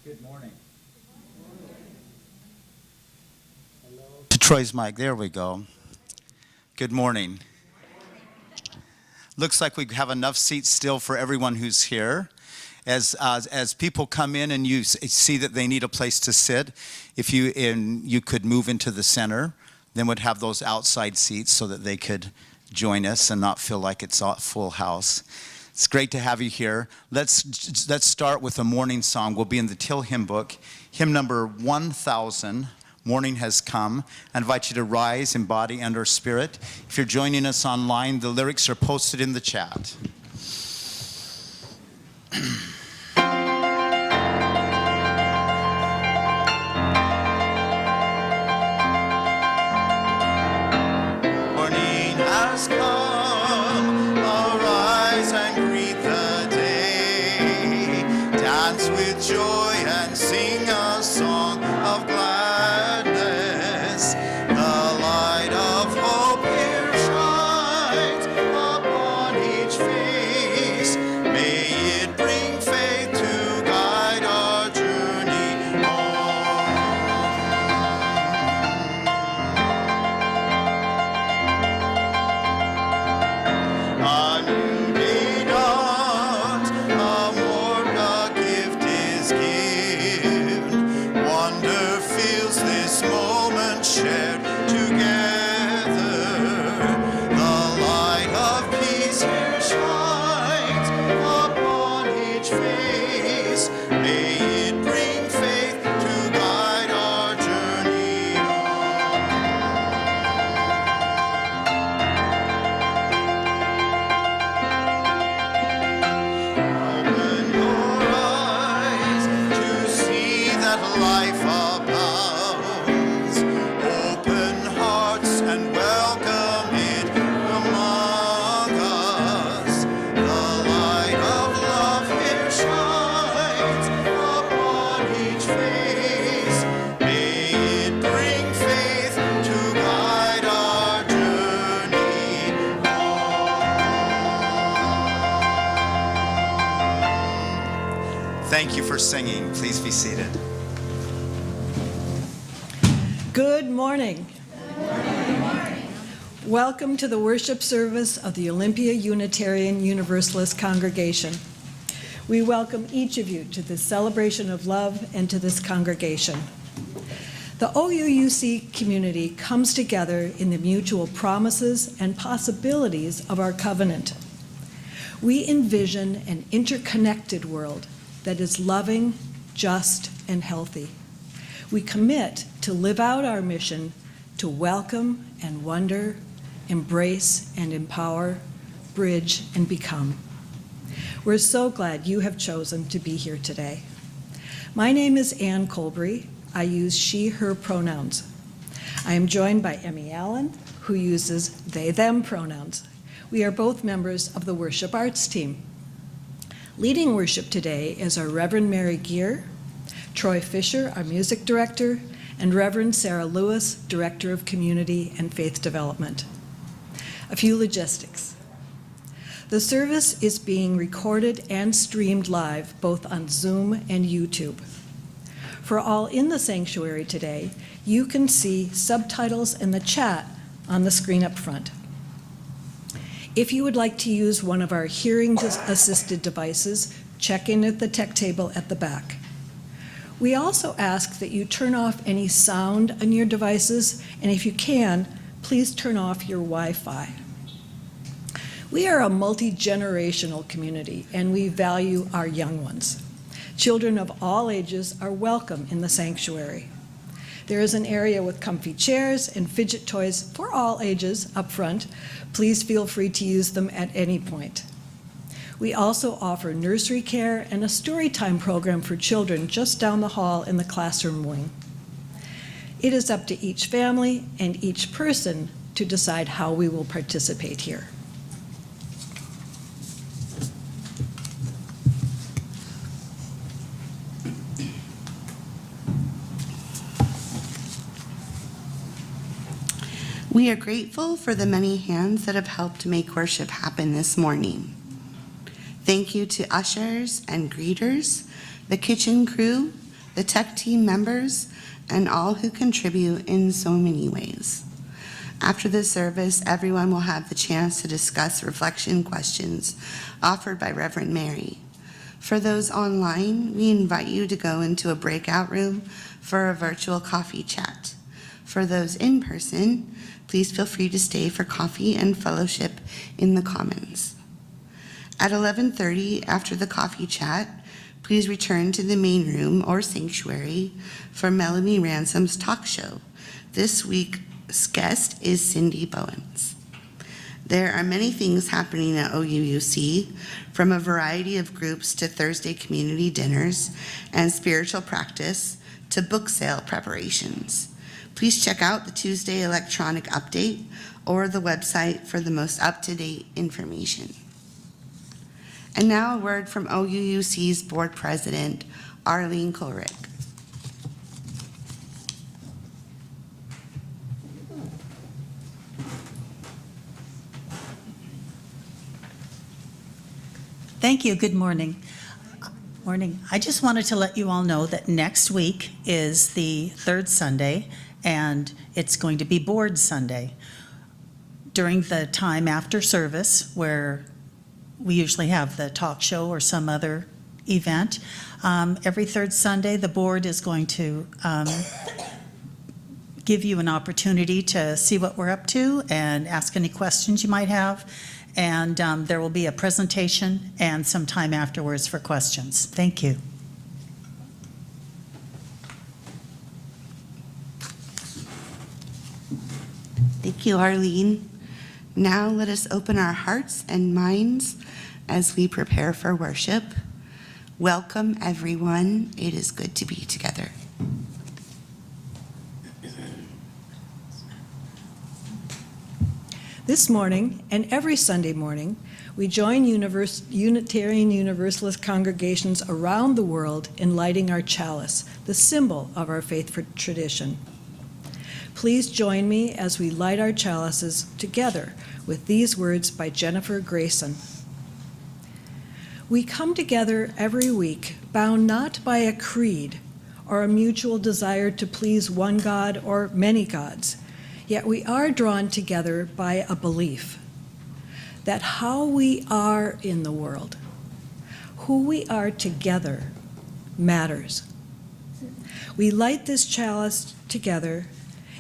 Good morning. Hello. To Troy's mic. There we go. Good morning. Looks like we have enough seats still for everyone who's here. As people come in and you see that they need a place to sit, if you could move into the center, then we'd have those outside seats so that they could join us and not feel like it's a full house. It's great to have you here. Let's start with a morning song. We'll be in the Till hymn book, hymn number 1000. Morning has come. I invite you to rise in body and or spirit. If you're joining us online, the lyrics are posted in the chat. Morning has come. Arise and greet the day. Dance with joy and sing a song of gladness. Thank you for singing. Please be seated. Good morning. Good morning. Welcome to the worship service of the Olympia Unitarian Universalist Congregation. We welcome each of you to this celebration of love and to this congregation. The OUUC community comes together in the mutual promises and possibilities of our covenant. We envision an interconnected world that is loving, just, and healthy. We commit to live out our mission to welcome and wonder, embrace and empower, bridge and become. We're so glad you have chosen to be here today. My name is Ann Colbury. I use she, her pronouns. I am joined by Emmy Allen, who uses they, them pronouns. We are both members of the worship arts team. Leading worship today is our Reverend Mary Gear, Troy Fisher, our music director, and Reverend Sarah Lewis, Director of Community and Faith Development. A few logistics. The service is being recorded and streamed live both on Zoom and YouTube. For all in the sanctuary today, you can see subtitles in the chat on the screen up front. If you would like to use one of our hearing-assisted devices, check in at the tech table at the back. We also ask that you turn off any sound on your devices, and if you can, please turn off your Wi-Fi. We are a multi-generational community, and we value our young ones. Children of all ages are welcome in the sanctuary. There is an area with comfy chairs and fidget toys for all ages up front. Please feel free to use them at any point. We also offer nursery care and a storytime program for children just down the hall in the classroom wing. It is up to each family and each person to decide how we will participate here. We are grateful for the many hands that have helped make worship happen this morning. Thank you to ushers and greeters, the kitchen crew, the tech team members, and all who contribute in so many ways. After the service, everyone will have the chance to discuss reflection questions offered by Reverend Mary. For those online, we invite you to go into a breakout room for a virtual coffee chat. For those in person, please feel free to stay for coffee and fellowship in the Commons. At 11:30, after the coffee chat, please return to the main room or sanctuary for Melanie Ransom's talk show. This week's guest is Cindy Bowens. There are many things happening at OUUC, from a variety of groups to Thursday community dinners and spiritual practice to book sale preparations. Please check out the Tuesday electronic update or the website for the most up-to-date information. And now a word from OUUC's Board President, Arlene Kohlrich. Thank you. Good morning. Morning. I just wanted to let you all know that next week is the third Sunday, and it's going to be Board Sunday. During the time after service, where we usually have the talk show or some other event, every third Sunday, the board is going to give you an opportunity to see what we're up to and ask any questions you might have. And there will be a presentation and some time afterwards for questions. Thank you. Thank you, Arlene. Now let us open our hearts and minds as we prepare for worship. Welcome, everyone. It is good to be together. This morning, and every Sunday morning, we join Unitarian Universalist congregations around the world in lighting our chalice, the symbol of our faith tradition. Please join me as we light our chalices together with these words by Jennifer Grayson. We come together every week, bound not by a creed or a mutual desire to please one God or many gods, yet we are drawn together by a belief that how we are in the world, who we are together, matters. We light this chalice together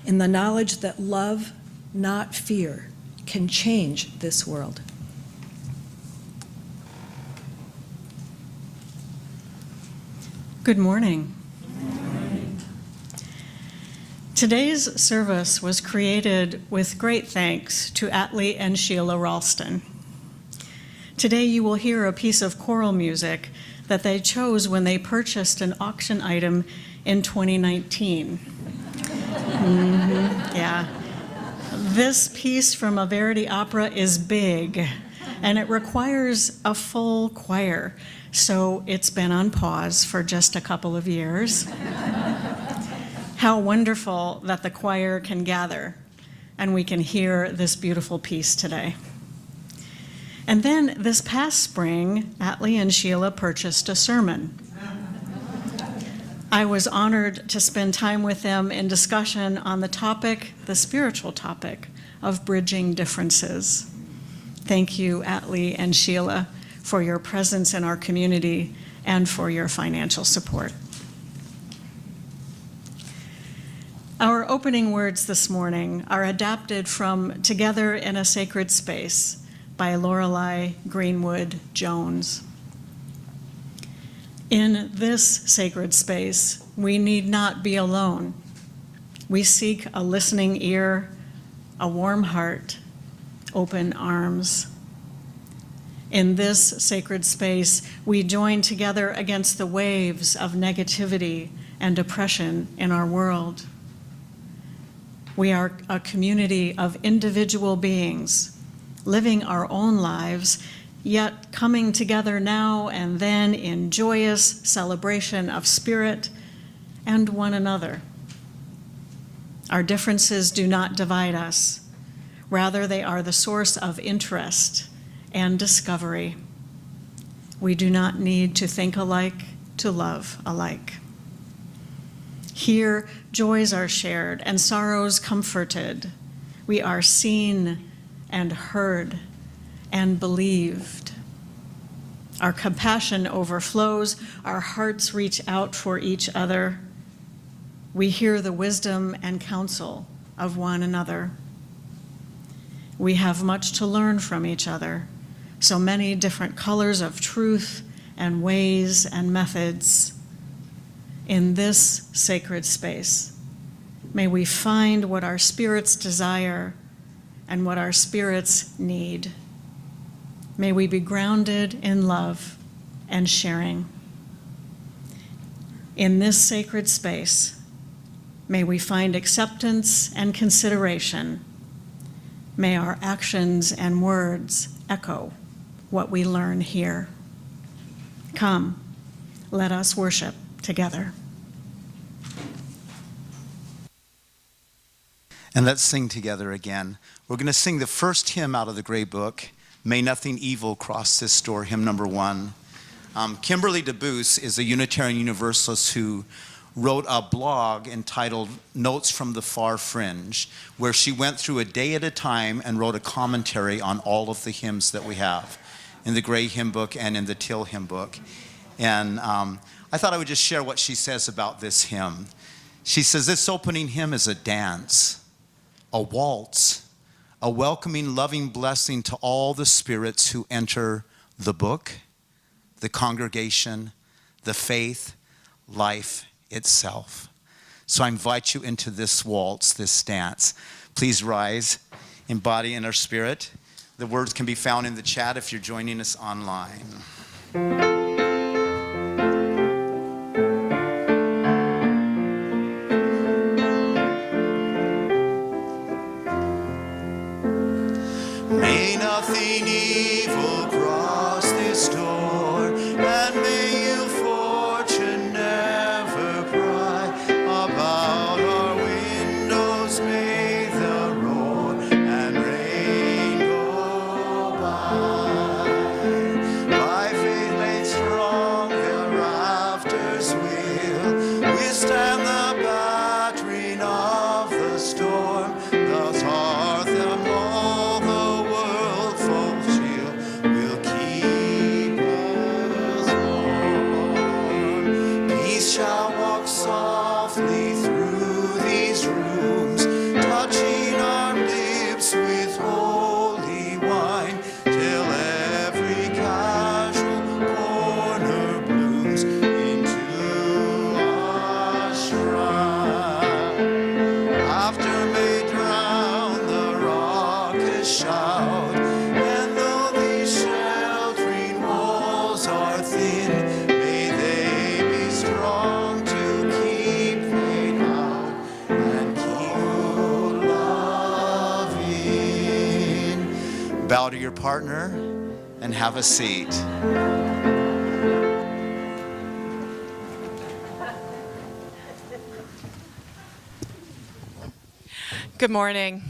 in the knowledge that love, not fear, can change this world. Good morning. Today's service was created with great thanks to Atley and Sheila Ralston. Today you will hear a piece of choral music that they chose when they purchased an auction item in 2019. Yeah. This piece from a Verdi opera is big, and it requires a full choir, so it's been on pause for just a couple of years. How wonderful that the choir can gather and we can hear this beautiful piece today. And then this past spring, Atley and Sheila purchased a sermon. I was honored to spend time with them in discussion on the topic, the spiritual topic, of bridging differences. Thank you, Atley and Sheila, for your presence in our community and for your financial support. Our opening words this morning are adapted from Together in a Sacred Space by Lorelei Greenwood Jones. In this sacred space, we need not be alone. We seek a listening ear, a warm heart, open arms. In this sacred space, we join together against the waves of negativity and oppression in our world. We are a community of individual beings, living our own lives, yet coming together now and then in joyous celebration of spirit and one another. Our differences do not divide us. Rather, they are the source of interest and discovery. We do not need to think alike to love alike. Here, joys are shared and sorrows comforted. We are seen and heard and believed. Our compassion overflows. Our hearts reach out for each other. We hear the wisdom and counsel of one another. We have much to learn from each other. So many different colors of truth and ways and methods. In this sacred space, may we find what our spirits desire and what our spirits need. May we be grounded in love and sharing. In this sacred space, may we find acceptance and consideration. May our actions and words echo what we learn here. Come, let us worship together. And let's sing together again. We're going to sing the first hymn out of the Gray Book, May Nothing Evil Cross This Door, hymn number 1. Kimberly DeBoos is a Unitarian Universalist who wrote a blog entitled Notes from the Far Fringe, where she went through a day at a time and wrote a commentary on all of the hymns that we have in the Gray Hymn Book and in the Till Hymn Book. And I thought I would just share what she says about this hymn. She says, this opening hymn is a dance, a waltz, a welcoming, loving blessing to all the spirits who enter the book, the congregation, the faith, life itself. So I invite you into this waltz, this dance. Please rise in body and our spirit. The words can be found in the chat if you're joining us online. May nothing evil cross this door, and may you fortune never pry about our windows. May the roar and rain go by. By faith made strong, the rafters will withstand the battering of the storm. Thus hearth and all the world folk shield will keep us warm. Peace shall walk softly through these rooms, touching our lips with holy wine, till every casual corner blooms into our shrine. Laughter may drown the raucous shout, and though these sheltering walls are thin, may they be strong to keep faith out and keep love in. Bow to your partner and have a seat. Good morning.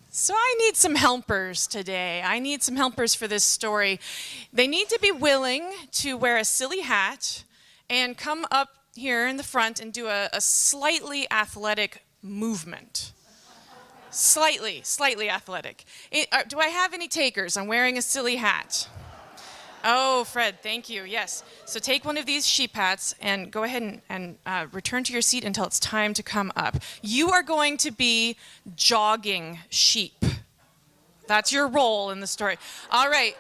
So I need some helpers today. I need some helpers for this story. They need to be willing to wear a silly hat and come up here in the front and do a slightly athletic movement. Slightly athletic. Do I have any takers on wearing a silly hat? Oh, Fred, thank you. Yes. So take one of these sheep hats and go ahead and return to your seat until it's time to come up. You are going to be jogging sheep. That's your role in the story. All right.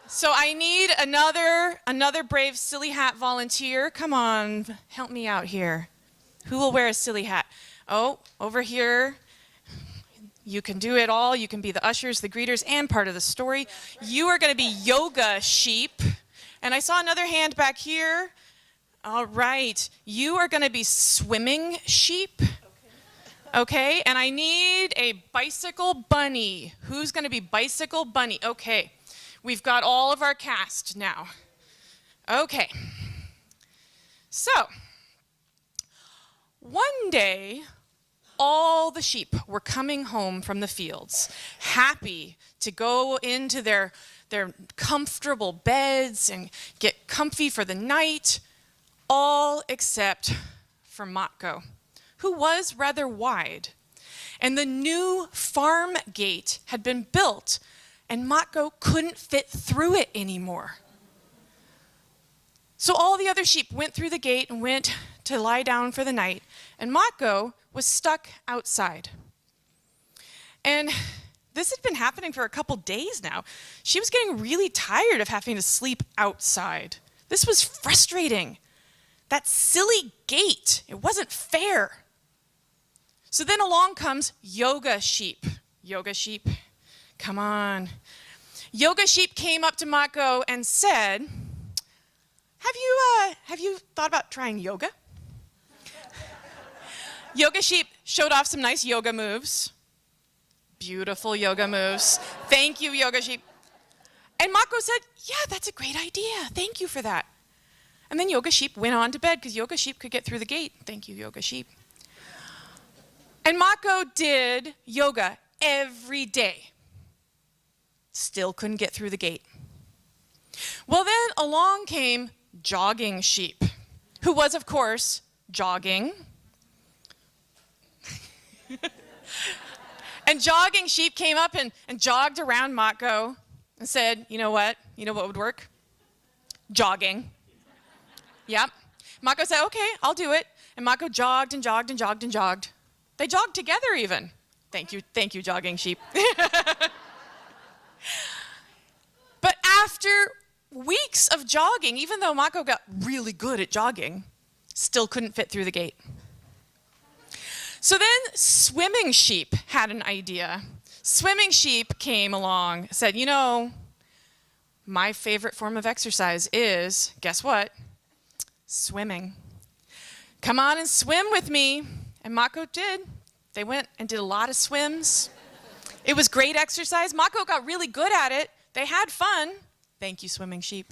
So I need another brave silly hat volunteer. Come on, help me out here. Who will wear a silly hat? Oh, over here. You can do it all. You can be the ushers, the greeters, and part of the story. You are going to be yoga sheep. And I saw another hand back here. All right. You are going to be swimming sheep. Okay. And I need a bicycle bunny. Who's going to be bicycle bunny? Okay. We've got all of our cast now. Okay. So, one day, all the sheep were coming home from the fields, happy to go into their comfortable beds and get comfy for the night, all except for Matko, who was rather wide. And the new farm gate had been built, and Matko couldn't fit through it anymore. So all the other sheep went through the gate and went to lie down for the night, and Matko was stuck outside. And this had been happening for a couple days now. She was getting really tired of having to sleep outside. This was frustrating. That silly gate, it wasn't fair. So then along comes Yoga Sheep. Yoga Sheep, come on. Yoga Sheep came up to Matko and said, have you thought about trying yoga? Yoga Sheep showed off some nice yoga moves. Beautiful yoga moves. Thank you, Yoga Sheep. And Matko said, yeah, that's a great idea. Thank you for that. And then Yoga Sheep went on to bed because Yoga Sheep could get through the gate. Thank you, Yoga Sheep. And Matko did yoga every day. Still couldn't get through the gate. Well, then along came Jogging Sheep, who was, of course, jogging. And Jogging Sheep came up and jogged around Matko and said, you know what? You know what would work? Jogging. Yep. Matko said, okay, I'll do it. And Matko jogged and jogged and jogged and jogged. They jogged together even. Thank you, Jogging Sheep. But after weeks of jogging, even though Matko got really good at jogging, still couldn't fit through the gate. So then Swimming Sheep had an idea. Swimming Sheep came along, said, you know, my favorite form of exercise is, guess what? Swimming. Come on and swim with me. And Matko did. They went and did a lot of swims. It was great exercise. Matko got really good at it. They had fun. Thank you, Swimming Sheep.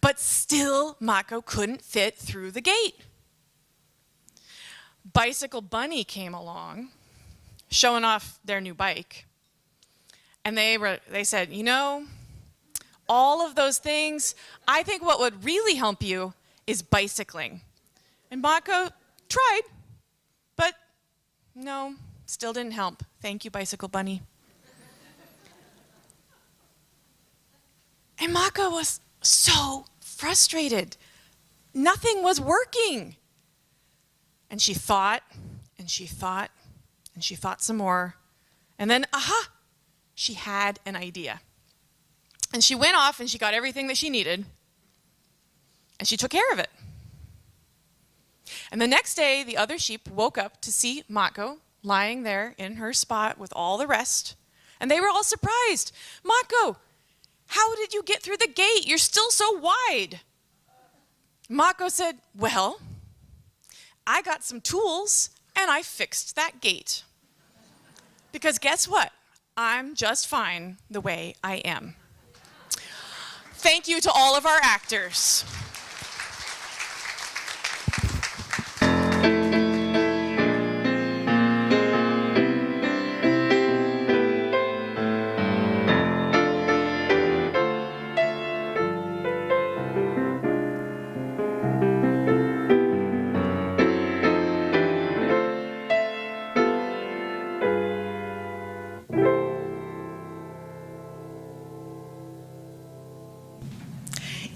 But still, Matko couldn't fit through the gate. Bicycle Bunny came along, showing off their new bike. And they said, you know, all of those things, I think what would really help you is bicycling. And Matko tried, but no, still didn't help. Thank you, Bicycle Bunny. And Matko was so frustrated. Nothing was working. And she thought, and she thought, and she thought some more. And then, aha, she had an idea. And she went off and she got everything that she needed. And she took care of it. And the next day, the other sheep woke up to see Matko lying there in her spot with all the rest. And they were all surprised. Matko, how did you get through the gate? You're still so wide. Matko said, well, I got some tools and I fixed that gate. Because guess what? I'm just fine the way I am. Thank you to all of our actors.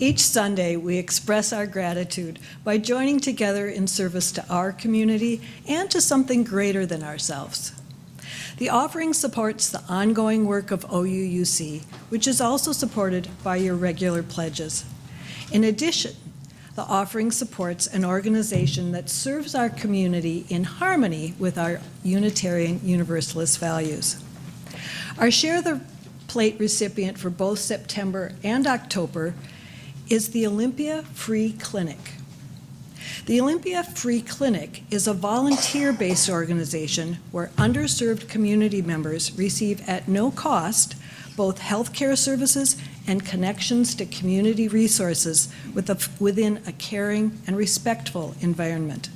Each Sunday, we express our gratitude by joining together in service to our community and to something greater than ourselves. The offering supports the ongoing work of OUUC, which is also supported by your regular pledges. In addition, the offering supports an organization that serves our community in harmony with our Unitarian Universalist values. Our Share the Plate recipient for both September and October is the Olympia Free Clinic. The Olympia Free Clinic is a volunteer-based organization where underserved community members receive at no cost both healthcare services and connections to community resources within a caring and respectful environment.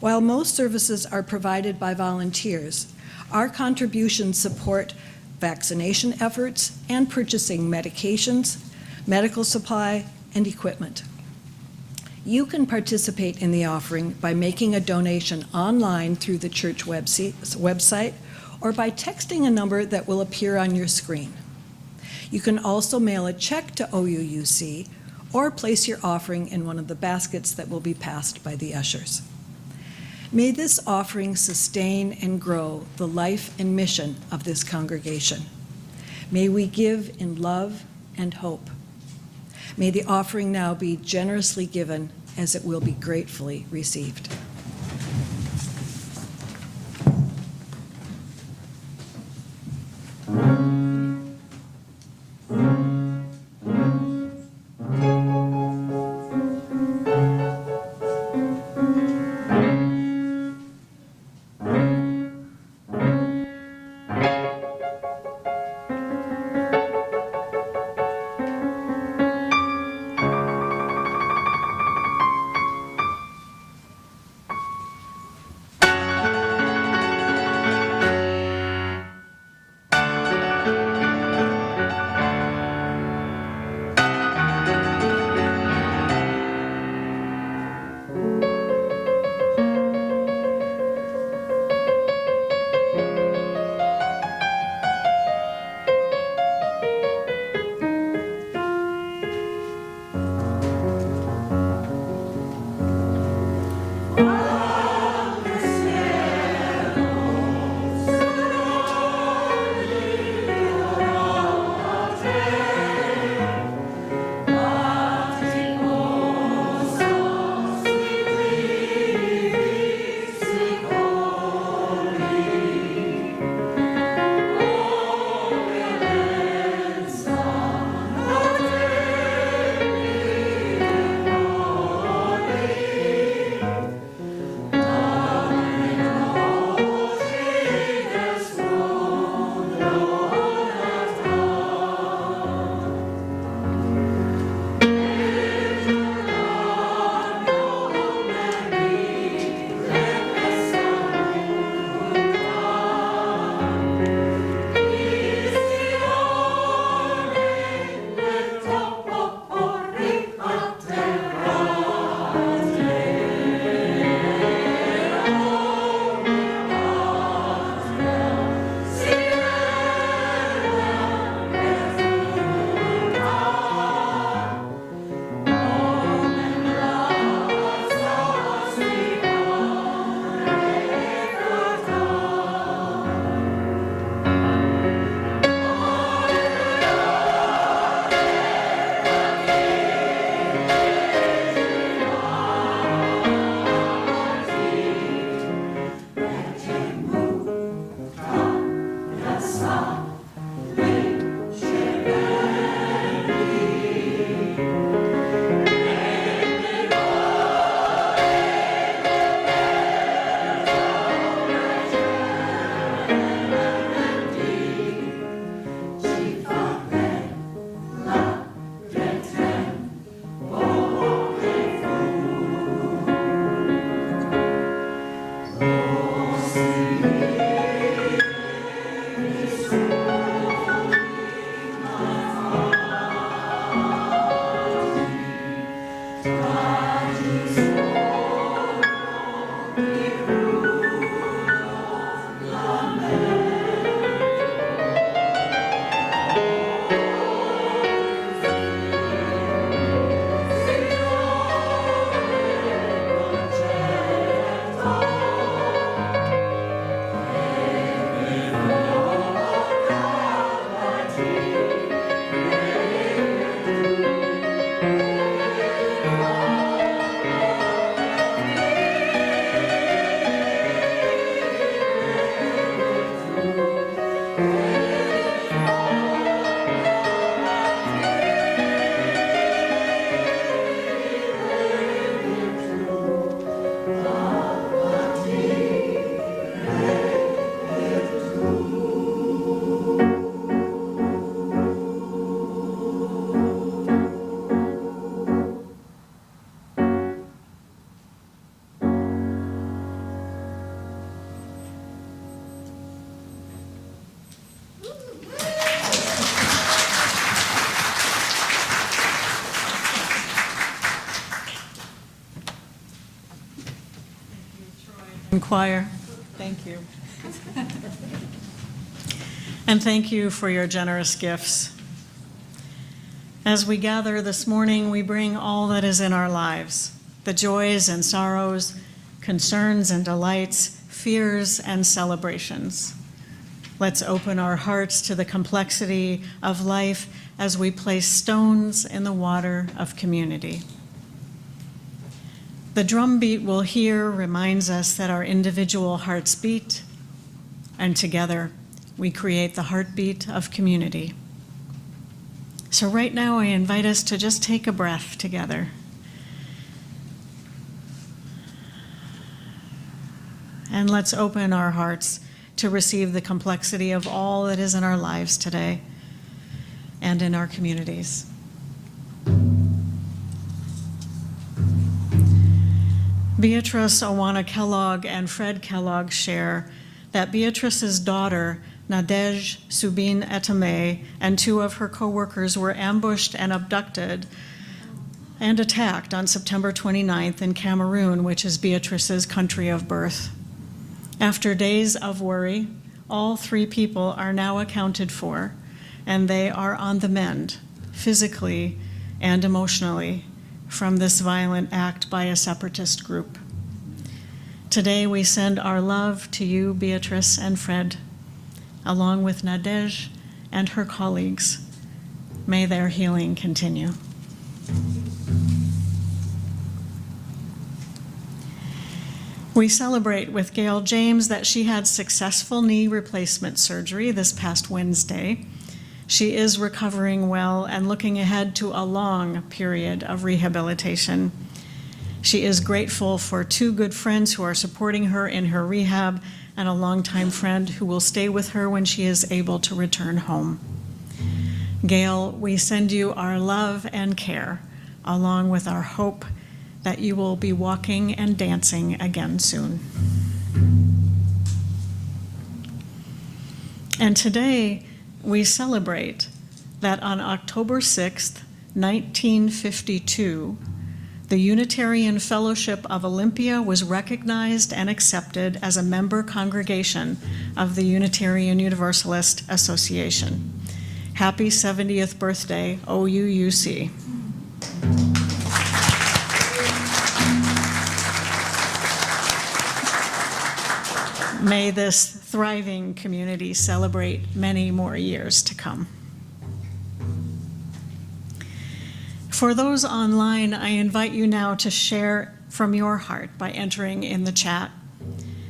While most services are provided by volunteers, our contributions support vaccination efforts and purchasing medications, medical supply, and equipment. You can participate in the offering by making a donation online through the church website or by texting a number that will appear on your screen. You can also mail a check to OUUC or place your offering in one of the baskets that will be passed by the ushers. May this offering sustain and grow the life and mission of this congregation. May we give in love and hope. May the offering now be generously given as it will be gratefully received. And choir, thank you. And thank you for your generous gifts. As we gather this morning, we bring all that is in our lives, the joys and sorrows, concerns and delights, fears and celebrations. Let's open our hearts to the complexity of life as we place stones in the water of community. The drumbeat we'll hear reminds us that our individual hearts beat, and together we create the heartbeat of community. So right now I invite us to just take a breath together. And let's open our hearts to receive the complexity of all that is in our lives today and in our communities. Beatrice Owana Kellogg and Fred Kellogg share that Beatrice's daughter, Nadej Subin Etame, and 2 of her co-workers were ambushed and abducted and attacked on September 29th in Cameroon, which is Beatrice's country of birth. After days of worry, all 3 people are now accounted for, and they are on the mend, physically and emotionally, from this violent act by a separatist group. Today we send our love to you, Beatrice and Fred, along with Nadej and her colleagues. May their healing continue. We celebrate with Gail James that she had successful knee replacement surgery this past Wednesday. She is recovering well and looking ahead to a long period of rehabilitation. She is grateful for 2 good friends who are supporting her in her rehab and a longtime friend who will stay with her when she is able to return home. Gail, we send you our love and care, along with our hope that you will be walking and dancing again soon. And today, we celebrate that on October 6th, 1952, the Unitarian Fellowship of Olympia was recognized and accepted as a member congregation of the Unitarian Universalist Association. Happy 70th birthday, OUUC. May this thriving community celebrate many more years to come. For those online, I invite you now to share from your heart by entering in the chat.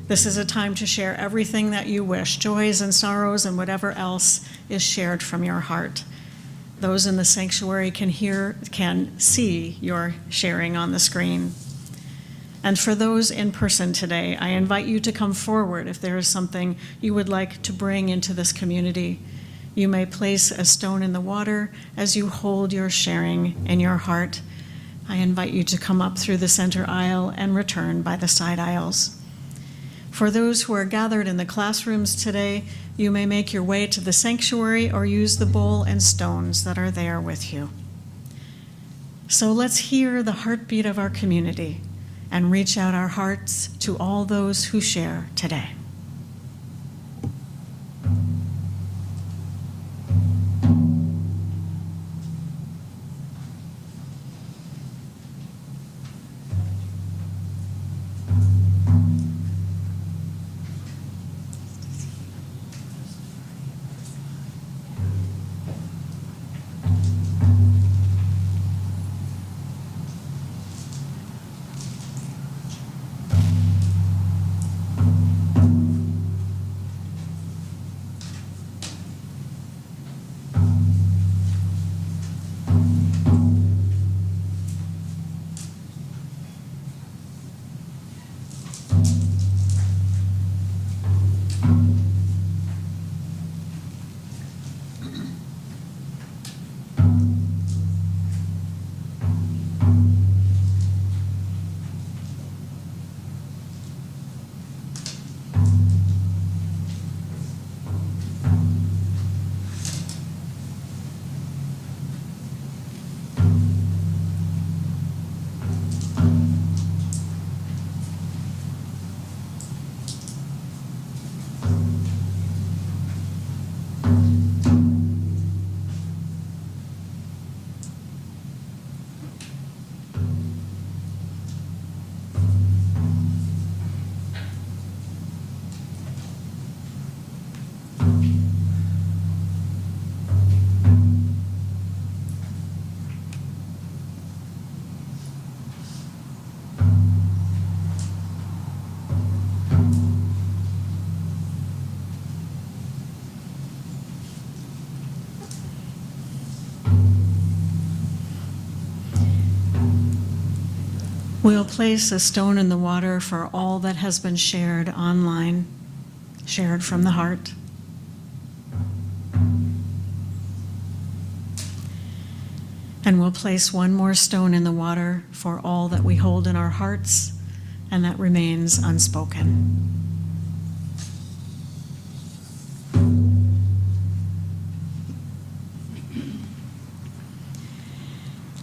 This is a time to share everything that you wish, joys and sorrows and whatever else is shared from your heart. Those in the sanctuary can see your sharing on the screen. And for those in person today, I invite you to come forward if there is something you would like to bring into this community. You may place a stone in the water as you hold your sharing in your heart. I invite you to come up through the center aisle and return by the side aisles. For those who are gathered in the classrooms today, you may make your way to the sanctuary or use the bowl and stones that are there with you. So let's hear the heartbeat of our community and reach out our hearts to all those who share today. We'll place a stone in the water for all that has been shared online, shared from the heart. And we'll place one more stone in the water for all that we hold in our hearts and that remains unspoken.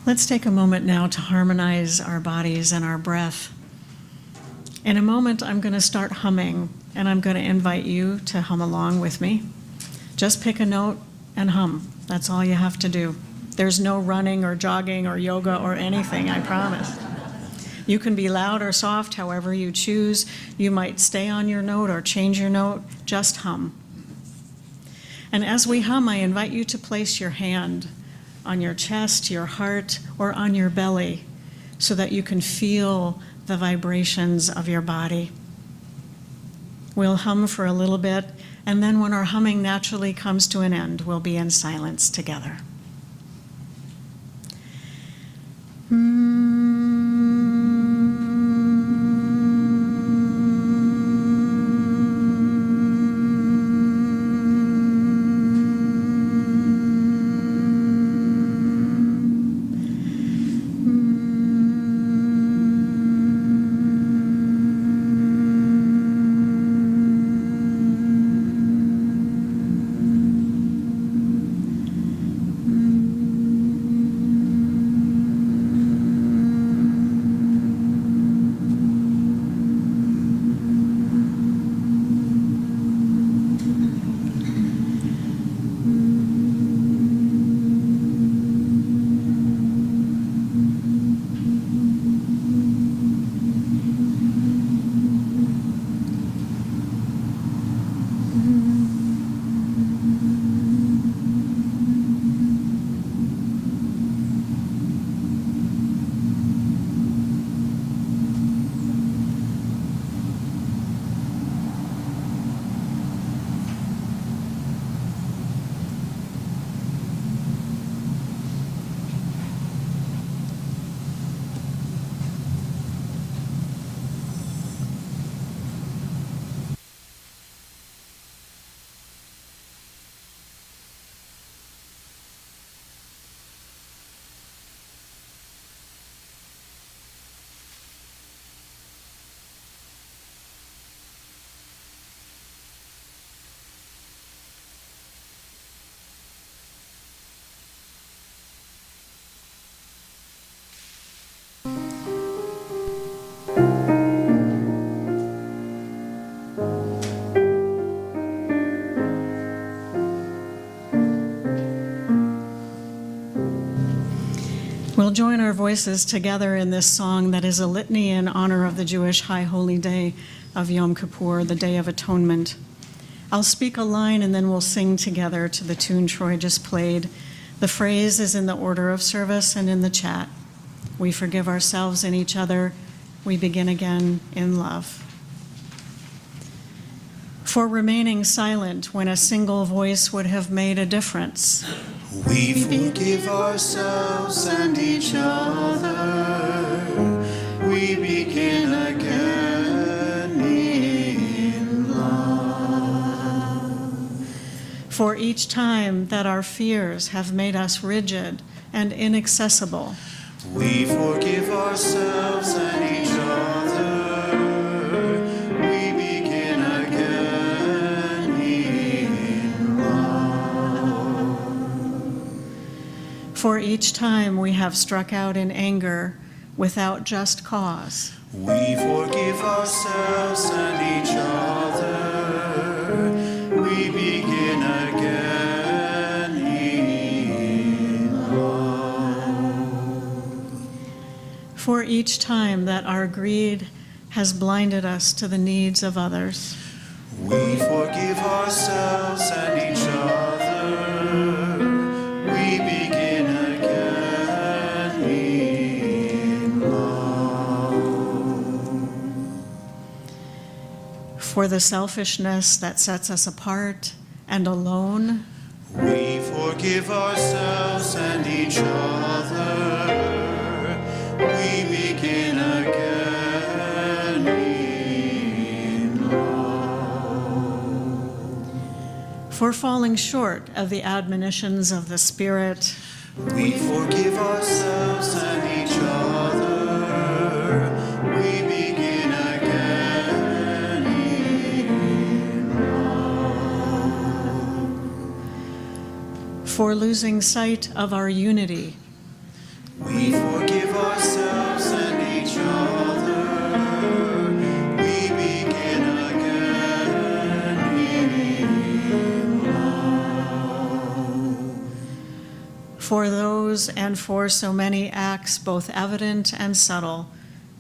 Let's take a moment now to harmonize our bodies and our breath. In a moment, I'm going to start humming, and I'm going to invite you to hum along with me. Just pick a note and hum. That's all you have to do. There's no running or jogging or yoga or anything, I promise. You can be loud or soft, however you choose. You might stay on your note or change your note. Just hum. And as we hum, I invite you to place your hand on your chest, your heart, or on your belly so that you can feel the vibrations of your body. We'll hum for a little bit, and then when our humming naturally comes to an end, we'll be in silence together. We'll join our voices together in this song that is a litany in honor of the Jewish High Holy Day of Yom Kippur, the Day of Atonement. I'll speak a line and then we'll sing together to the tune Troy just played. The phrase is in the order of service and in the chat. We forgive ourselves and each other. We begin again in love. For remaining silent when a single voice would have made a difference. We forgive ourselves and each other. We begin again in love. For each time that our fears have made us rigid and inaccessible. We forgive ourselves and each other. We begin again in love. For each time we have struck out in anger without just cause. We forgive ourselves and each other. We begin again in love. For each time that our greed has blinded us to the needs of others. We forgive ourselves and each other. We begin again in love. For the selfishness that sets us apart and alone. We forgive ourselves and each other. we begin again in love. For falling short of the admonitions of the Spirit, We forgive ourselves and each other. We begin again in love. for losing sight of our unity, We forgive ourselves and each other. We begin again in love. for those and for so many acts, both evident and subtle,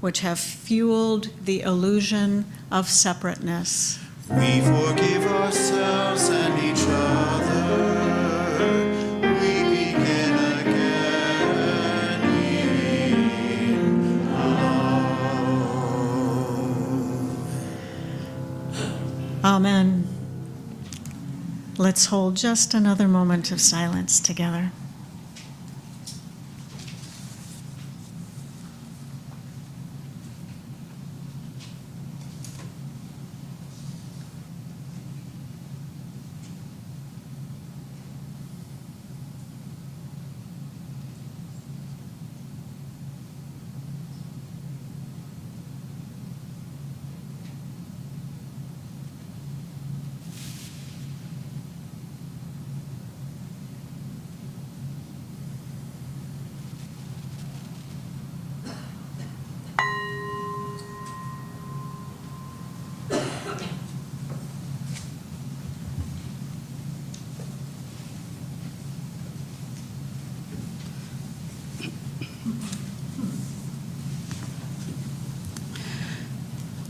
which have fueled the illusion of separateness. We forgive ourselves and each other. We begin again in love. Amen. Let's hold just another moment of silence together.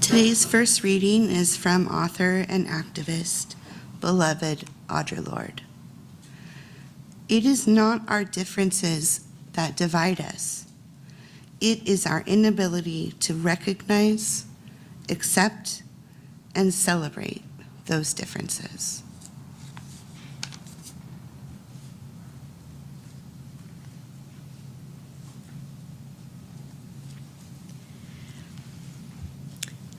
Today's first reading is from author and activist, beloved Audre Lorde. It is not our differences that divide us. It is our inability to recognize, accept, and celebrate those differences.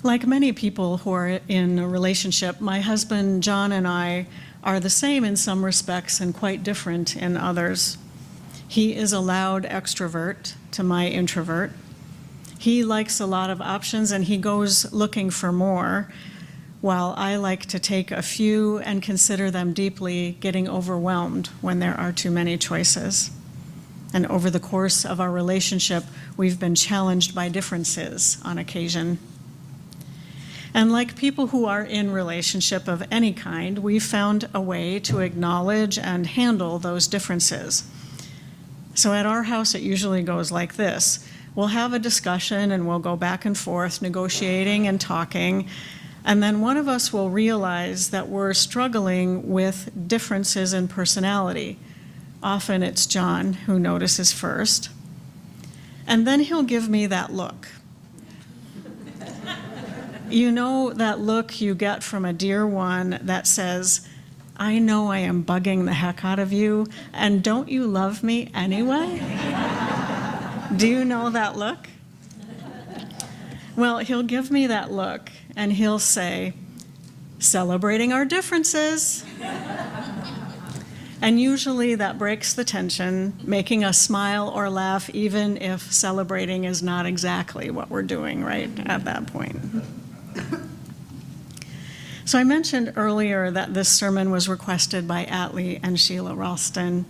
Like many people who are in a relationship, my husband John and I are the same in some respects and quite different in others. He is a loud extrovert to my introvert. He likes a lot of options and he goes looking for more, while I like to take a few and consider them deeply, getting overwhelmed when there are too many choices. And over the course of our relationship, we've been challenged by differences on occasion. And like people who are in relationship of any kind, we've found a way to acknowledge and handle those differences. So at our house, it usually goes like this. We'll have a discussion and we'll go back and forth, negotiating and talking. And then one of us will realize that we're struggling with differences in personality. Often it's John who notices first. And then he'll give me that look. You know that look you get from a dear one that says, I know I am bugging the heck out of you, and don't you love me anyway? Do you know that look? Well, he'll give me that look, and he'll say, celebrating our differences. And usually that breaks the tension, making us smile or laugh, even if celebrating is not exactly what we're doing right at that point. So I mentioned earlier that this sermon was requested by Atley and Sheila Ralston.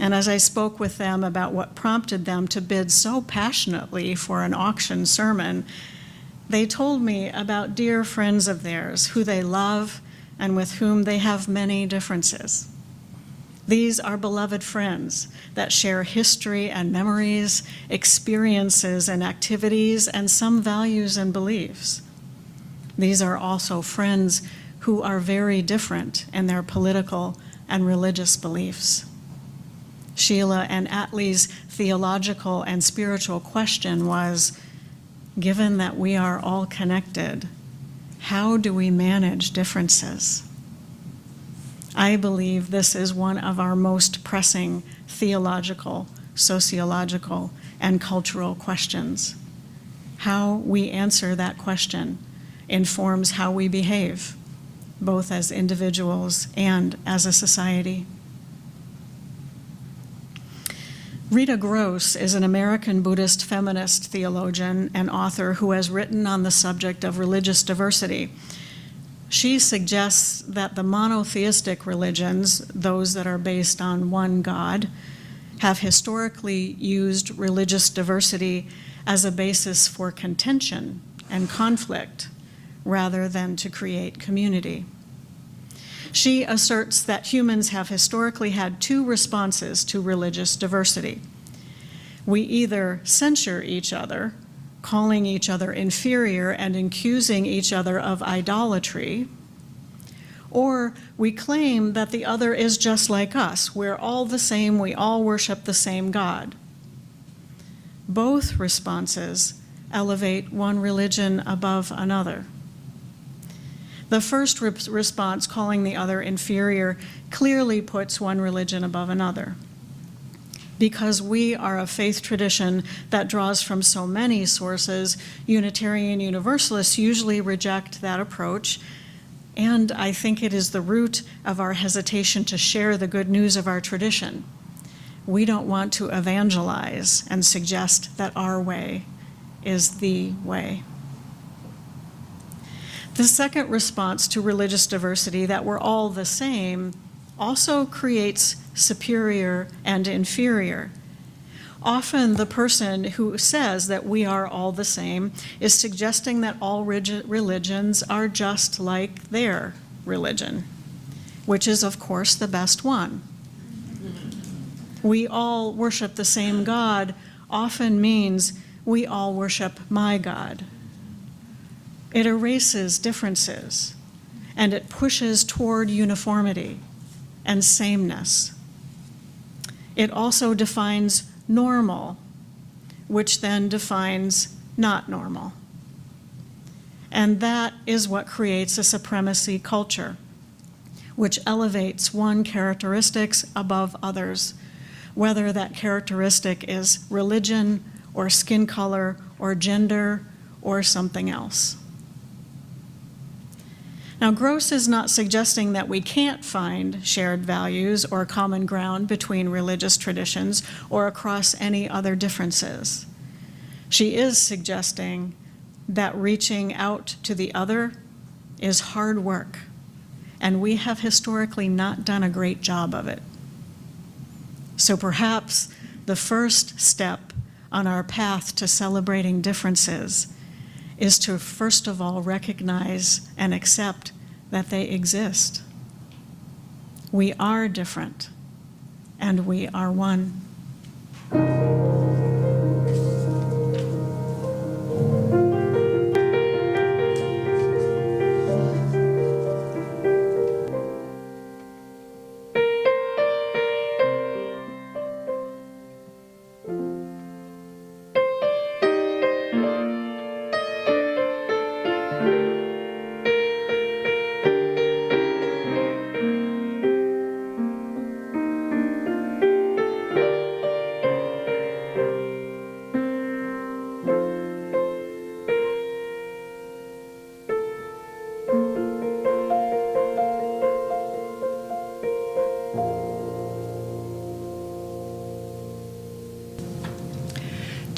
And as I spoke with them about what prompted them to bid so passionately for an auction sermon, they told me about dear friends of theirs who they love and with whom they have many differences. These are beloved friends that share history and memories, experiences and activities, and some values and beliefs. These are also friends who are very different in their political and religious beliefs. Sheila and Atley's theological and spiritual question was, given that we are all connected, how do we manage differences? I believe this is one of our most pressing theological, sociological, and cultural questions. How we answer that question informs how we behave, both as individuals and as a society. Rita Gross is an American Buddhist feminist theologian and author who has written on the subject of religious diversity. She suggests that the monotheistic religions, those that are based on one God, have historically used religious diversity as a basis for contention and conflict rather than to create community. She asserts that humans have historically had two responses to religious diversity. We either censure each other, calling each other inferior and accusing each other of idolatry, or we claim that the other is just like us. We're all the same, we all worship the same God. Both responses elevate one religion above another. The first response, calling the other inferior, clearly puts one religion above another. Because we are a faith tradition that draws from so many sources, Unitarian Universalists usually reject that approach, and I think it is the root of our hesitation to share the good news of our tradition. We don't want to evangelize and suggest that our way is the way. The second response to religious diversity, that we're all the same, also creates superior and inferior. Often the person who says that we are all the same is suggesting that all religions are just like their religion, which is, of course, the best one. We all worship the same God often means we all worship my God. It erases differences, and it pushes toward uniformity and sameness. It also defines normal, which then defines not normal. And that is what creates a supremacy culture, which elevates one characteristics above others, whether that characteristic is religion or skin color or gender or something else. Now, Gross is not suggesting that we can't find shared values or common ground between religious traditions or across any other differences. She is suggesting that reaching out to the other is hard work, and we have historically not done a great job of it. So perhaps the first step on our path to celebrating differences is to first of all recognize and accept that they exist. We are different, and we are one.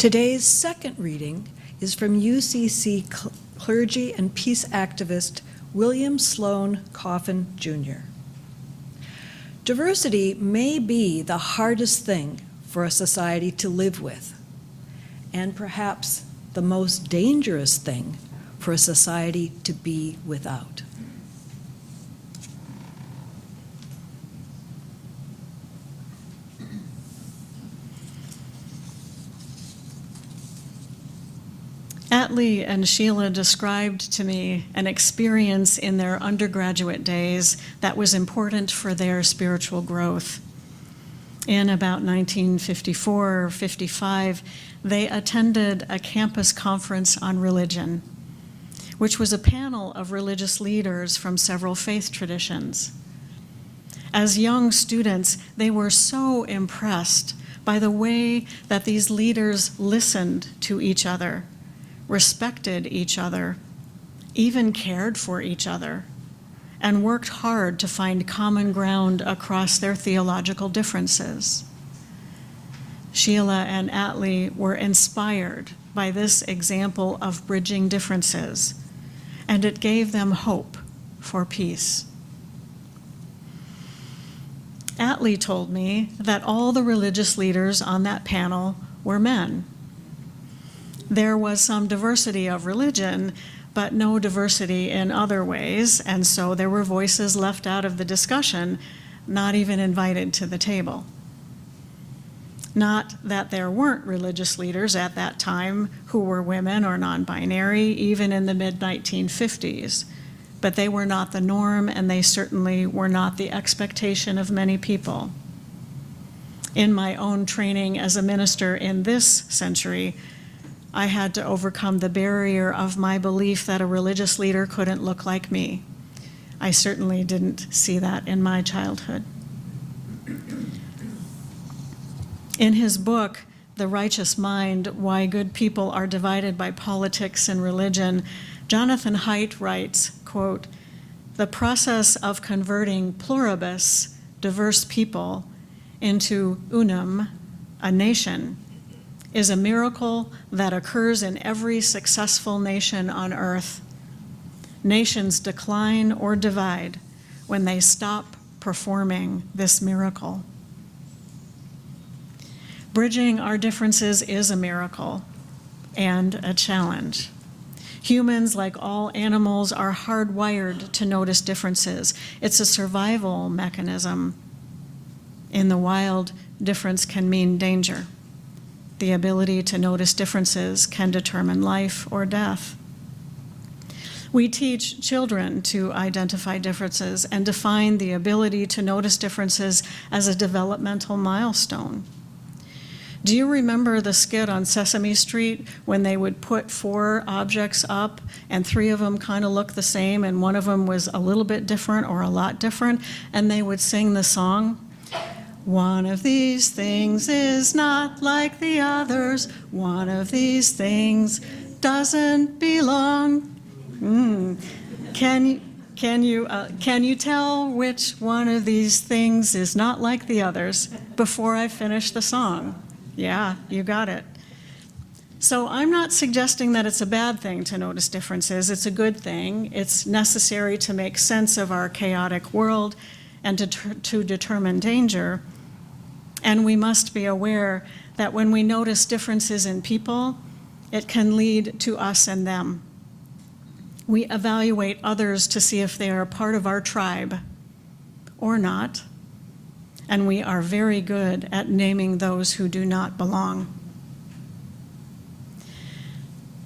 Today's second reading is from UCC clergy and peace activist William Sloan Coffin, Jr. Diversity may be the hardest thing for a society to live with, and perhaps the most dangerous thing for a society to be without. Atley and Sheila described to me an experience in their undergraduate days that was important for their spiritual growth. In about 1954 or 55, they attended a campus conference on religion, which was a panel of religious leaders from several faith traditions. As young students, they were so impressed by the way that these leaders listened to each other, respected each other, even cared for each other, and worked hard to find common ground across their theological differences. Sheila and Atley were inspired by this example of bridging differences, and it gave them hope for peace. Atley told me that all the religious leaders on that panel were men. There was some diversity of religion, but no diversity in other ways, and so there were voices left out of the discussion, not even invited to the table. Not that there weren't religious leaders at that time who were women or non-binary, even in the mid-1950s, but they were not the norm, and they certainly were not the expectation of many people. In my own training as a minister in this century, I had to overcome the barrier of my belief that a religious leader couldn't look like me. I certainly didn't see that in my childhood. In his book, The Righteous Mind, Why Good People Are Divided by Politics and Religion, Jonathan Haidt writes, quote, "The process of converting pluribus, diverse people, into unum, a nation, is a miracle that occurs in every successful nation on earth. Nations decline or divide when they stop performing this miracle." Bridging our differences is a miracle and a challenge. Humans, like all animals, are hardwired to notice differences. It's a survival mechanism. In the wild, difference can mean danger. The ability to notice differences can determine life or death. We teach children to identify differences and define the ability to notice differences as a developmental milestone. Do you remember the skit on Sesame Street when they would put 4 objects up and 3 of them kind of looked the same and one of them was a little bit different or a lot different, and they would sing the song? One of these things is not like the others. One of these things doesn't belong. Can you tell which one of these things is not like the others before I finish the song? Yeah, you got it. So I'm not suggesting that it's a bad thing to notice differences. It's a good thing. It's necessary to make sense of our chaotic world and to determine danger. And we must be aware that when we notice differences in people, it can lead to us and them. We evaluate others to see if they are part of our tribe or not. And we are very good at naming those who do not belong.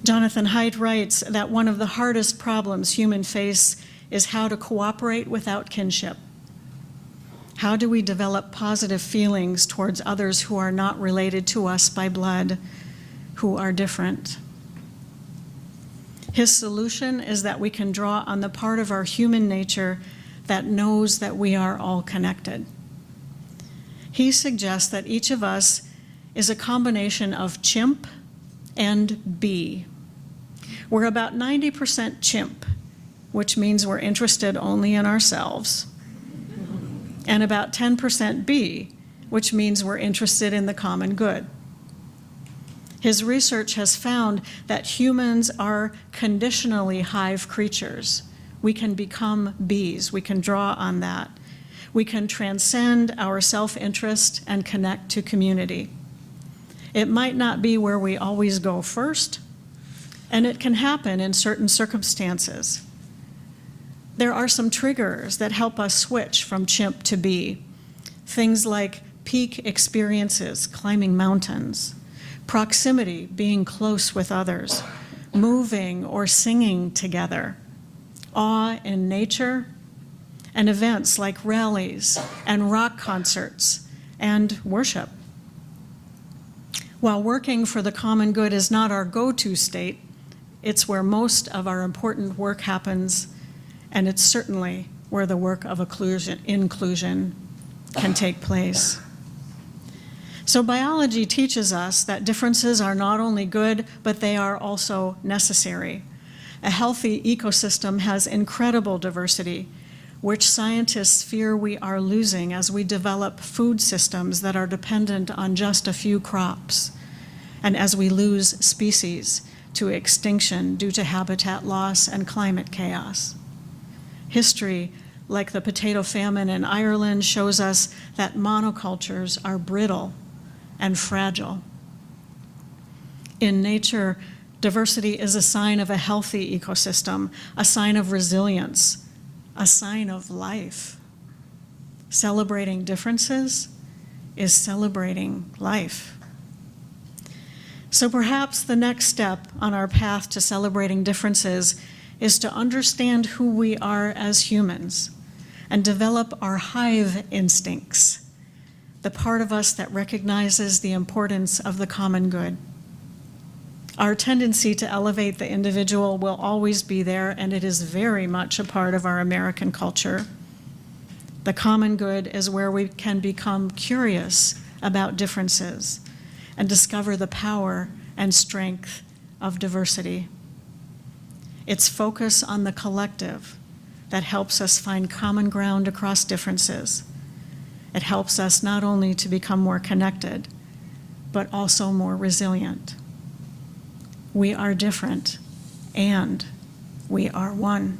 Jonathan Haidt writes that one of the hardest problems humans face is how to cooperate without kinship. How do we develop positive feelings towards others who are not related to us by blood, who are different? His solution is that we can draw on the part of our human nature that knows that we are all connected. He suggests that each of us is a combination of chimp and bee. We're about 90% chimp, which means we're interested only in ourselves, and about 10% bee, which means we're interested in the common good. His research has found that humans are conditionally hive creatures. We can become bees. We can draw on that. We can transcend our self-interest and connect to community. It might not be where we always go first, and it can happen in certain circumstances. There are some triggers that help us switch from chimp to bee. Things like peak experiences, climbing mountains, proximity, being close with others, moving or singing together, awe in nature, and events like rallies and rock concerts and worship. While working for the common good is not our go-to state, it's where most of our important work happens, and it's certainly where the work of inclusion can take place. So biology teaches us that differences are not only good, but they are also necessary. A healthy ecosystem has incredible diversity, which scientists fear we are losing as we develop food systems that are dependent on just a few crops, and as we lose species to extinction due to habitat loss and climate chaos. History, like the potato famine in Ireland, shows us that monocultures are brittle and fragile. In nature, diversity is a sign of a healthy ecosystem, a sign of resilience, a sign of life. Celebrating differences is celebrating life. So perhaps the next step on our path to celebrating differences is to understand who we are as humans and develop our hive instincts, the part of us that recognizes the importance of the common good. Our tendency to elevate the individual will always be there, and it is very much a part of our American culture. The common good is where we can become curious about differences and discover the power and strength of diversity. It's focus on the collective that helps us find common ground across differences. It helps us not only to become more connected, but also more resilient. We are different, and we are one.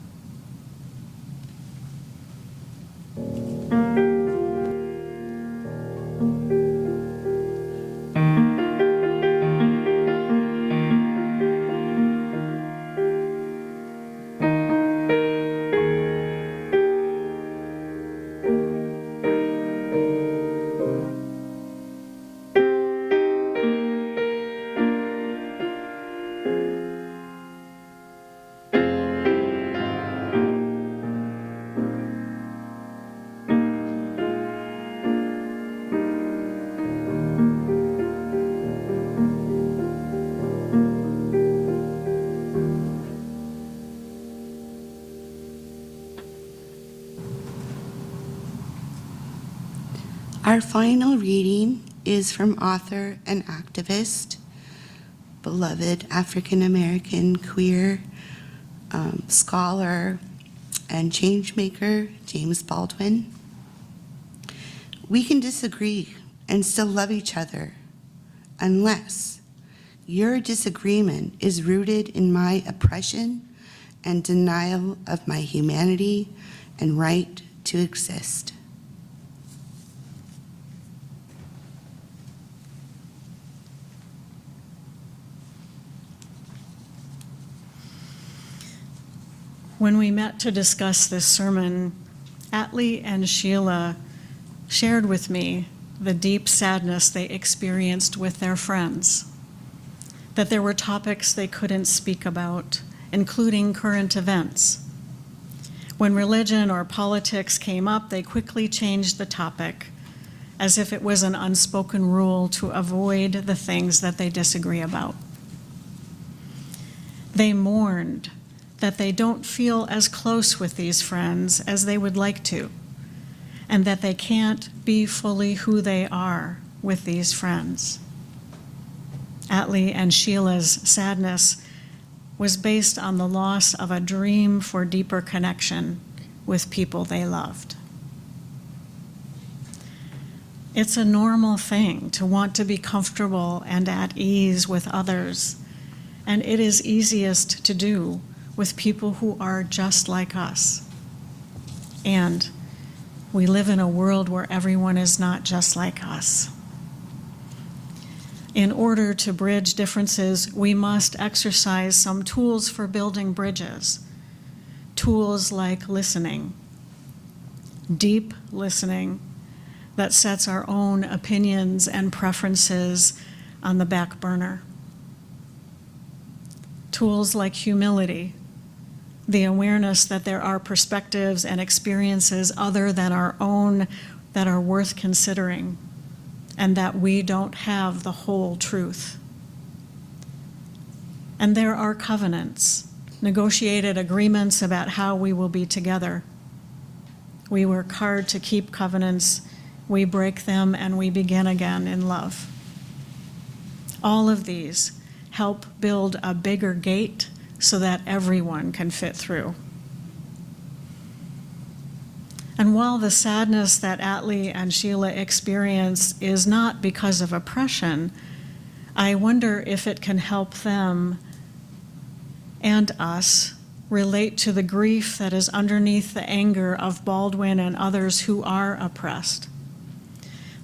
Our final reading is from author and activist, beloved African-American queer scholar and changemaker, James Baldwin. We can disagree and still love each other unless your disagreement is rooted in my oppression and denial of my humanity and right to exist. When we met to discuss this sermon, Atley and Sheila shared with me the deep sadness they experienced with their friends, that there were topics they couldn't speak about, including current events. When religion or politics came up, they quickly changed the topic, as if it was an unspoken rule to avoid the things that they disagree about. They mourned that they don't feel as close with these friends as they would like to, and that they can't be fully who they are with these friends. Atley and Sheila's sadness was based on the loss of a dream for deeper connection with people they loved. It's a normal thing to want to be comfortable and at ease with others, and it is easiest to do with people who are just like us. And we live in a world where everyone is not just like us. In order to bridge differences, we must exercise some tools for building bridges. Tools like listening, deep listening that sets our own opinions and preferences on the back burner. Tools like humility, the awareness that there are perspectives and experiences other than our own that are worth considering, and that we don't have the whole truth. And there are covenants, negotiated agreements about how we will be together. We work hard to keep covenants we break them, and we begin again in love. All of these help build a bigger gate so that everyone can fit through. And while the sadness that Atley and Sheila experience is not because of oppression, I wonder if it can help them and us relate to the grief that is underneath the anger of Baldwin and others who are oppressed.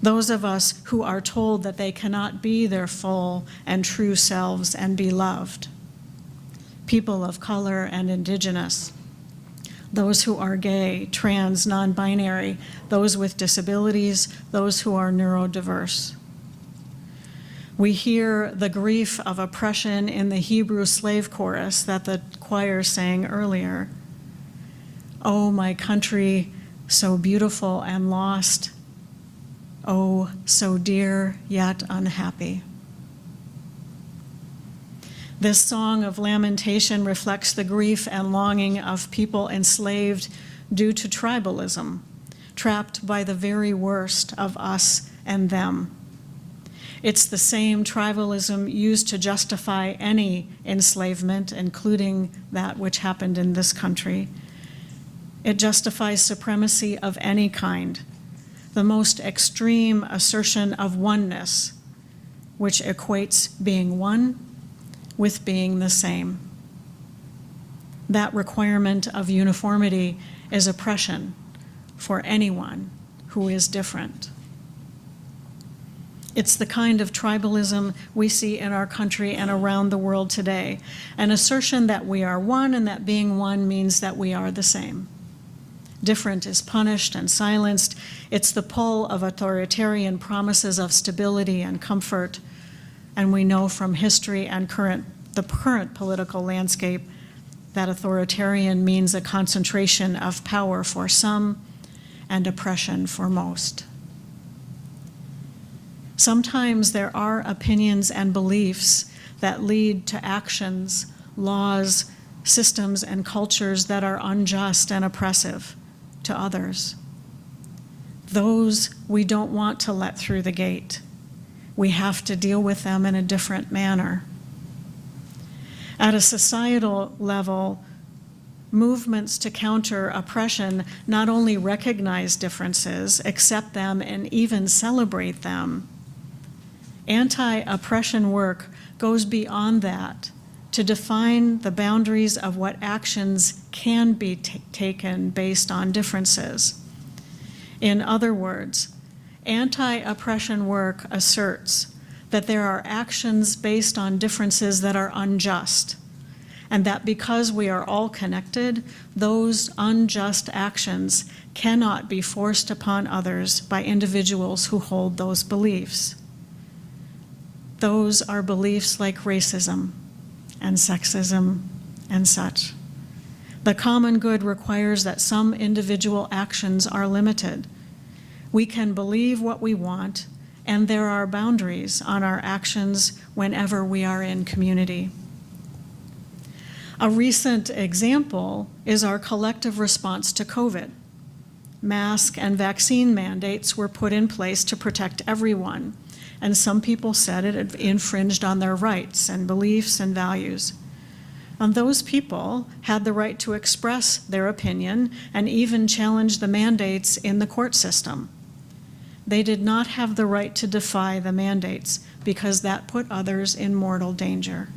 Those of us who are told that they cannot be their full and true selves and be loved. People of color and indigenous. Those who are gay, trans, non-binary, those with disabilities, those who are neurodiverse. We hear the grief of oppression in the Hebrew slave chorus that the choir sang earlier. Oh, my country, so beautiful and lost. Oh, so dear yet unhappy. This song of lamentation reflects the grief and longing of people enslaved due to tribalism, trapped by the very worst of us and them. It's the same tribalism used to justify any enslavement, including that which happened in this country. It justifies supremacy of any kind, the most extreme assertion of oneness, which equates being one with being the same. That requirement of uniformity is oppression for anyone who is different. It's the kind of tribalism we see in our country and around the world today, an assertion that we are one and that being one means that we are the same. Different is punished and silenced. It's the pull of authoritarian promises of stability and comfort, and we know from history and the current political landscape that authoritarian means a concentration of power for some and oppression for most. Sometimes there are opinions and beliefs that lead to actions, laws, systems, and cultures that are unjust and oppressive to others. Those we don't want to let through the gate. We have to deal with them in a different manner. At a societal level, movements to counter oppression not only recognize differences, accept them, and even celebrate them. Anti-oppression work goes beyond that to define the boundaries of what actions can be taken based on differences. In other words, anti-oppression work asserts that there are actions based on differences that are unjust, and that because we are all connected, those unjust actions cannot be forced upon others by individuals who hold those beliefs. Those are beliefs like racism and sexism and such. The common good requires that some individual actions are limited. We can believe what we want, and there are boundaries on our actions whenever we are in community. A recent example is our collective response to COVID. Mask and vaccine mandates were put in place to protect everyone, and some people said it infringed on their rights and beliefs and values. And those people had the right to express their opinion and even challenge the mandates in the court system. They did not have the right to defy the mandates because that put others in mortal danger.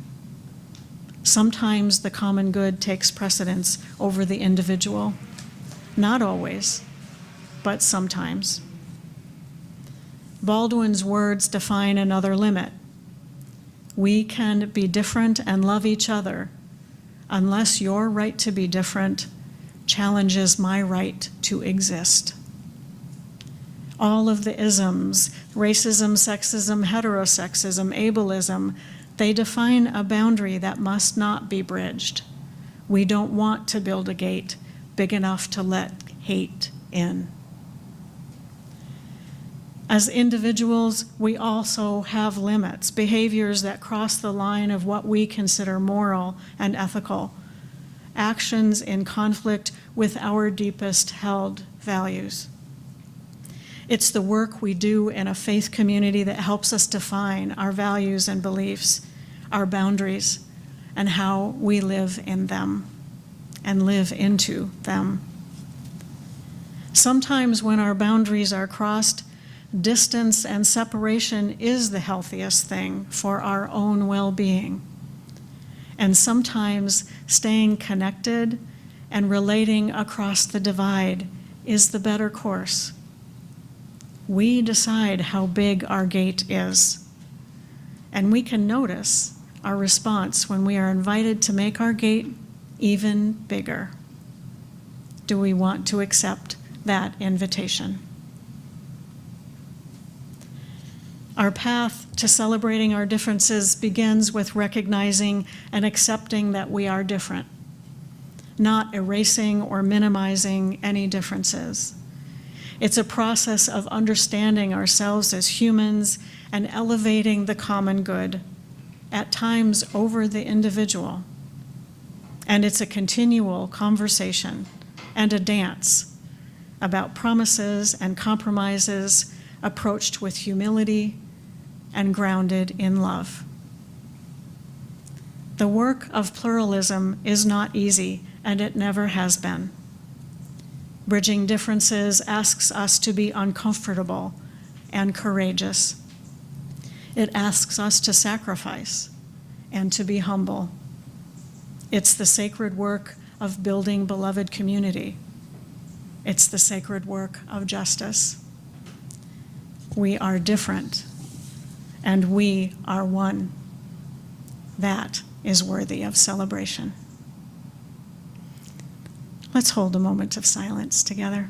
Sometimes the common good takes precedence over the individual. Not always, but sometimes. Baldwin's words define another limit. We can be different and love each other unless your right to be different challenges my right to exist. All of the isms, racism, sexism, heterosexism, ableism, they define a boundary that must not be bridged. We don't want to build a gate big enough to let hate in. As individuals, we also have limits, behaviors that cross the line of what we consider moral and ethical, actions in conflict with our deepest held values. It's the work we do in a faith community that helps us define our values and beliefs, our boundaries, and how we live in them and live into them. Sometimes when our boundaries are crossed, distance and separation is the healthiest thing for our own well-being. And sometimes staying connected and relating across the divide is the better course. We decide how big our gate is, and we can notice our response when we are invited to make our gate even bigger. Do we want to accept that invitation? Our path to celebrating our differences begins with recognizing and accepting that we are different, not erasing or minimizing any differences. It's a process of understanding ourselves as humans and elevating the common good, at times over the individual. And it's a continual conversation and a dance about promises and compromises approached with humility and grounded in love. The work of pluralism is not easy, and it never has been. Bridging differences asks us to be uncomfortable and courageous. It asks us to sacrifice and to be humble. It's the sacred work of building beloved community. It's the sacred work of justice. We are different, and we are one. That is worthy of celebration. Let's hold a moment of silence together.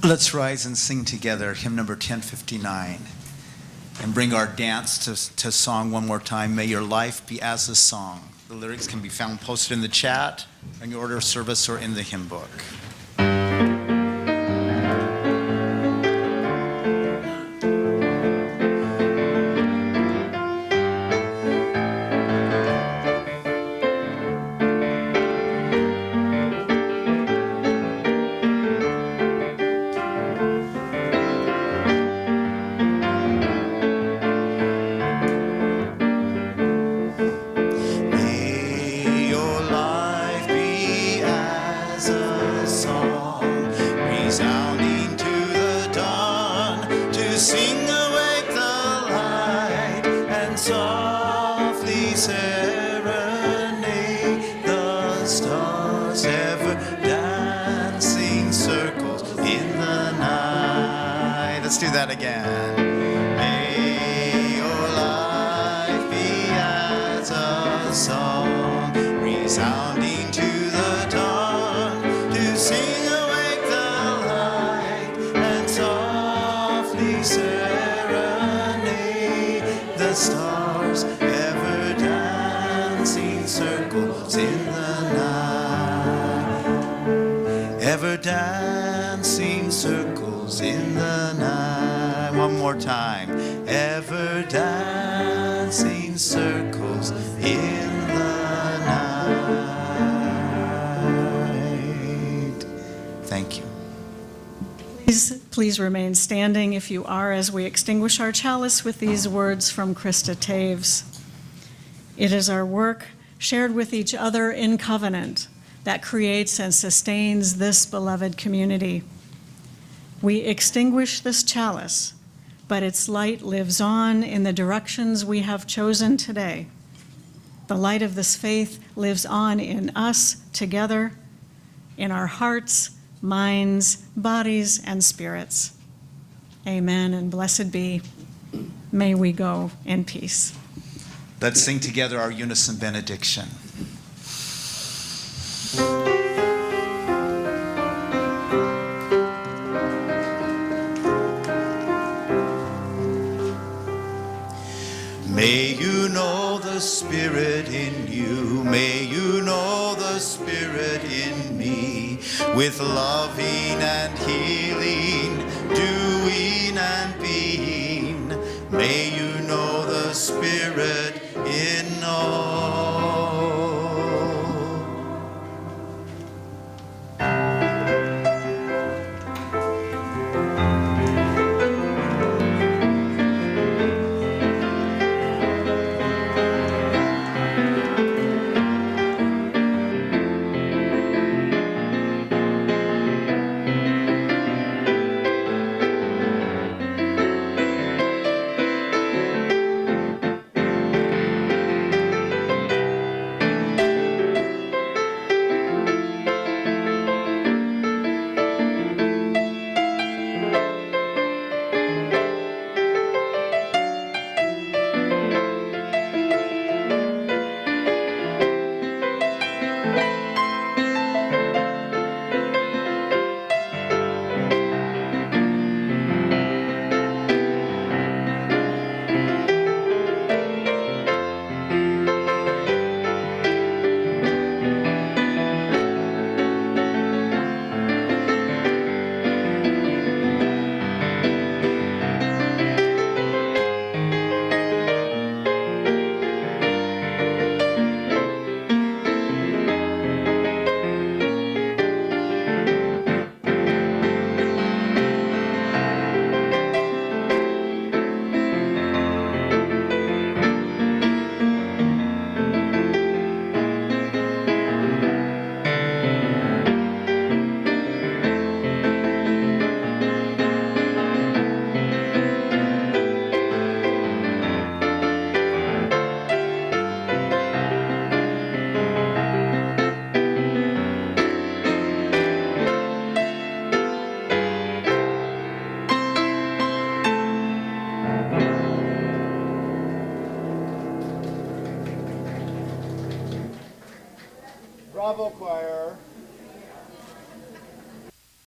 Let's rise and sing together hymn number 1059 and bring our dance to song one more time. May your life be as a song. The lyrics can be found posted in the chat, in your order of service, or in the hymn book. Let's do that again. May your life be as a song, resounding to the dawn, to sing awake the light and softly serenade the stars, ever dancing circles in the night, ever dancing circles in the night. One more time. Ever dancing circles in the night. Thank you. Please remain standing if you are, as we extinguish our chalice with these words from Krista Taves. It is our work shared with each other in covenant that creates and sustains this beloved community. We extinguish this chalice, but its light lives on in the directions we have chosen today. The light of this faith lives on in us together, in our hearts, minds, bodies, and spirits. Amen, and blessed be. May we go in peace. Let's sing together our unison benediction. May you know the Spirit in you. May you know the Spirit in me. With loving and healing, doing and being. May you know the Spirit in all. Bravo, choir.